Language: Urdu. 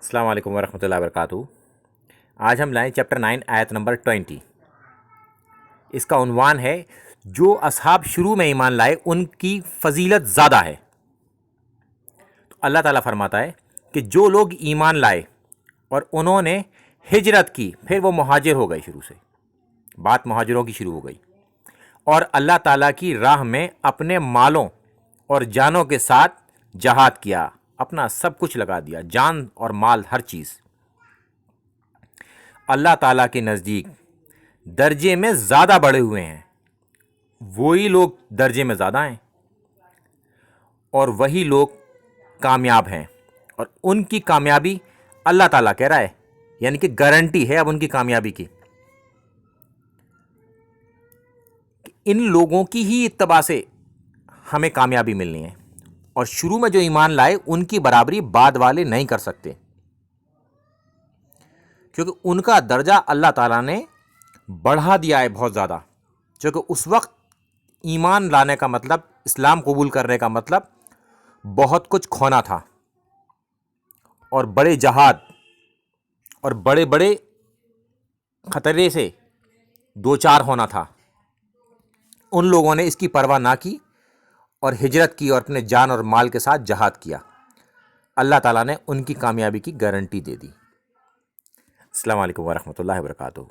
السلام علیکم ورحمۃ اللہ وبرکاتہ۔ آج ہم لائیں چیپٹر 9 آیت نمبر 20۔ اس کا عنوان ہے جو اصحاب شروع میں ایمان لائے ان کی فضیلت زیادہ ہے۔ تو اللہ تعالیٰ فرماتا ہے کہ جو لوگ ایمان لائے اور انہوں نے ہجرت کی، پھر وہ مہاجر ہو گئے، شروع سے بات مہاجروں کی شروع ہو گئی، اور اللہ تعالیٰ کی راہ میں اپنے مالوں اور جانوں کے ساتھ جہاد کیا، اپنا سب کچھ لگا دیا، جان اور مال، ہر چیز۔ اللہ تعالیٰ کے نزدیک درجے میں زیادہ بڑھے ہوئے ہیں، وہی لوگ درجے میں زیادہ ہیں اور وہی لوگ کامیاب ہیں، اور ان کی کامیابی اللہ تعالیٰ کہہ رہا ہے، یعنی کہ گارنٹی ہے اب ان کی کامیابی کی۔ ان لوگوں کی ہی اتباع سے ہمیں کامیابی ملنی ہے، اور شروع میں جو ایمان لائے ان کی برابری بعد والے نہیں کر سکتے، کیونکہ ان کا درجہ اللہ تعالیٰ نے بڑھا دیا ہے بہت زیادہ۔ کیونکہ اس وقت ایمان لانے کا مطلب، اسلام قبول کرنے کا مطلب بہت کچھ کھونا تھا، اور بڑے جہاد اور بڑے بڑے خطرے سے دوچار ہونا تھا۔ ان لوگوں نے اس کی پرواہ نہ کی اور ہجرت کی اور اپنے جان اور مال کے ساتھ جہاد کیا۔ اللہ تعالیٰ نے ان کی کامیابی کی گارنٹی دے دی۔ السلام علیکم ورحمۃ اللہ وبرکاتہ۔